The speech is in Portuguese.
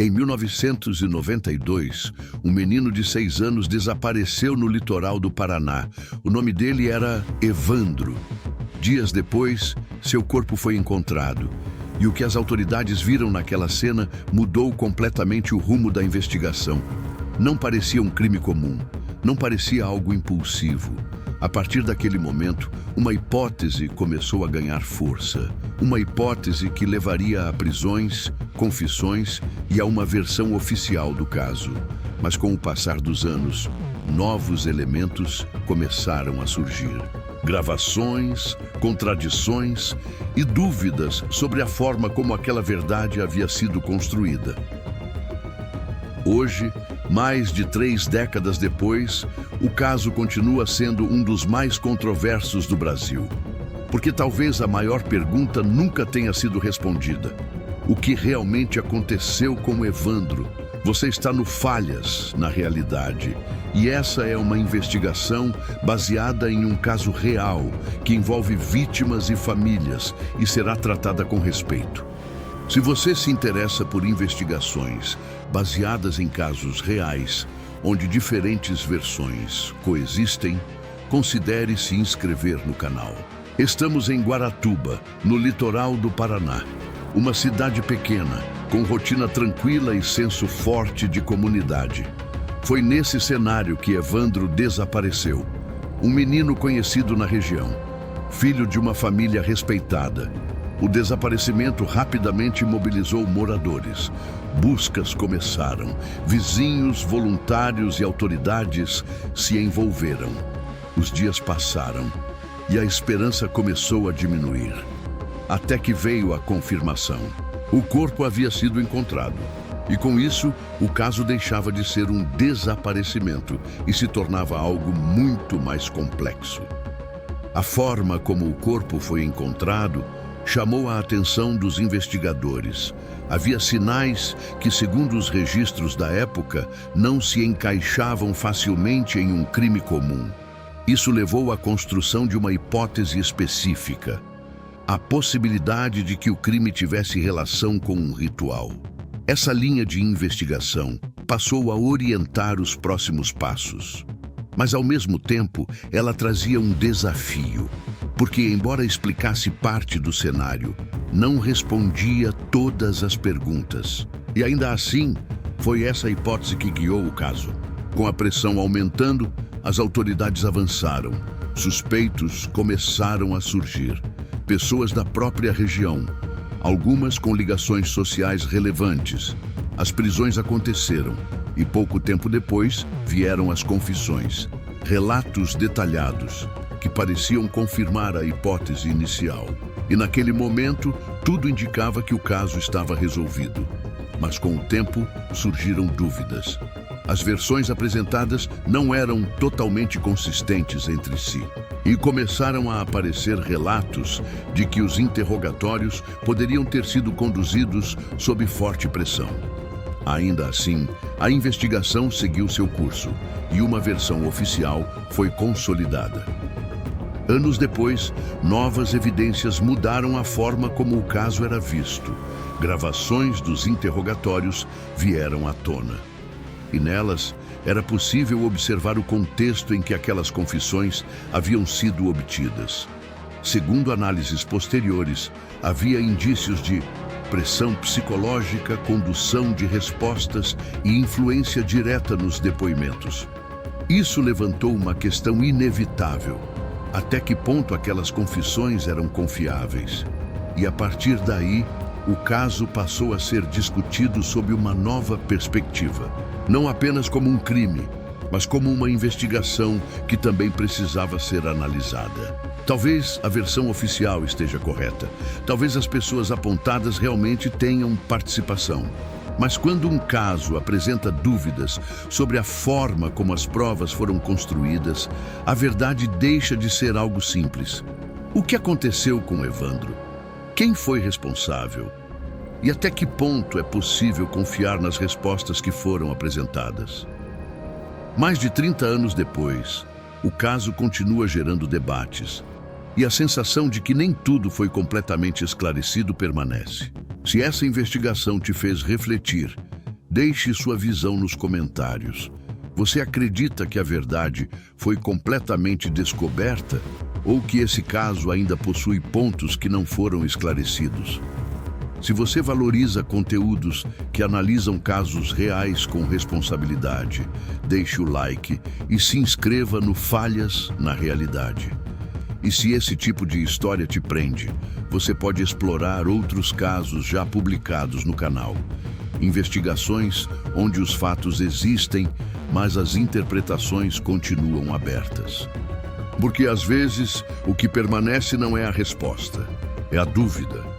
Em 1992, um menino de 6 anos desapareceu no litoral do Paraná. O nome dele era Evandro. Dias depois, seu corpo foi encontrado. E o que as autoridades viram naquela cena mudou completamente o rumo da investigação. Não parecia um crime comum, não parecia algo impulsivo. A partir daquele momento, uma hipótese começou a ganhar força. Uma hipótese que levaria a prisões, confissões e a uma versão oficial do caso. Mas com o passar dos anos, novos elementos começaram a surgir. Gravações, contradições e dúvidas sobre a forma como aquela verdade havia sido construída. Hoje, mais de 3 décadas depois, o caso continua sendo um dos mais controversos do Brasil. Porque talvez a maior pergunta nunca tenha sido respondida. O que realmente aconteceu com Evandro? Você está no Falhas, na realidade. E essa é uma investigação baseada em um caso real, que envolve vítimas e famílias e será tratada com respeito. Se você se interessa por investigações baseadas em casos reais, onde diferentes versões coexistem, considere se inscrever no canal. Estamos em Guaratuba, no litoral do Paraná. Uma cidade pequena, com rotina tranquila e senso forte de comunidade. Foi nesse cenário que Evandro desapareceu. Um menino conhecido na região, filho de uma família respeitada. O desaparecimento rapidamente mobilizou moradores. Buscas começaram. Vizinhos, voluntários e autoridades se envolveram. Os dias passaram e a esperança começou a diminuir. Até que veio a confirmação. O corpo havia sido encontrado. E com isso, o caso deixava de ser um desaparecimento e se tornava algo muito mais complexo. A forma como o corpo foi encontrado chamou a atenção dos investigadores. Havia sinais que, segundo os registros da época, não se encaixavam facilmente em um crime comum. Isso levou à construção de uma hipótese específica. A possibilidade de que o crime tivesse relação com um ritual. Essa linha de investigação passou a orientar os próximos passos. Mas, ao mesmo tempo, ela trazia um desafio, porque, embora explicasse parte do cenário, não respondia todas as perguntas. E ainda assim, foi essa hipótese que guiou o caso. Com a pressão aumentando, as autoridades avançaram. Suspeitos começaram a surgir. Pessoas da própria região, algumas com ligações sociais relevantes. As prisões aconteceram e pouco tempo depois vieram as confissões. Relatos detalhados que pareciam confirmar a hipótese inicial. E naquele momento, tudo indicava que o caso estava resolvido. Mas com o tempo, surgiram dúvidas. As versões apresentadas não eram totalmente consistentes entre si. E começaram a aparecer relatos de que os interrogatórios poderiam ter sido conduzidos sob forte pressão. Ainda assim, a investigação seguiu seu curso e uma versão oficial foi consolidada. Anos depois, novas evidências mudaram a forma como o caso era visto. Gravações dos interrogatórios vieram à tona. E nelas, era possível observar o contexto em que aquelas confissões haviam sido obtidas. Segundo análises posteriores, havia indícios de pressão psicológica, condução de respostas e influência direta nos depoimentos. Isso levantou uma questão inevitável. Até que ponto aquelas confissões eram confiáveis? E a partir daí, o caso passou a ser discutido sob uma nova perspectiva. Não apenas como um crime, mas como uma investigação que também precisava ser analisada. Talvez a versão oficial esteja correta. Talvez as pessoas apontadas realmente tenham participação. Mas quando um caso apresenta dúvidas sobre a forma como as provas foram construídas, a verdade deixa de ser algo simples. O que aconteceu com Evandro? Quem foi responsável? E até que ponto é possível confiar nas respostas que foram apresentadas? Mais de 30 anos depois, o caso continua gerando debates. E a sensação de que nem tudo foi completamente esclarecido permanece. Se essa investigação te fez refletir, Deixe sua visão nos comentários. Você acredita que a verdade foi completamente descoberta ou que esse caso ainda possui pontos que não foram esclarecidos? Se você valoriza conteúdos que analisam casos reais com responsabilidade, deixe o like e se inscreva no Falhas na Realidade. E se esse tipo de história te prende, você pode explorar outros casos já publicados no canal. Investigações onde os fatos existem, mas as interpretações continuam abertas. Porque às vezes o que permanece não é a resposta, é a dúvida.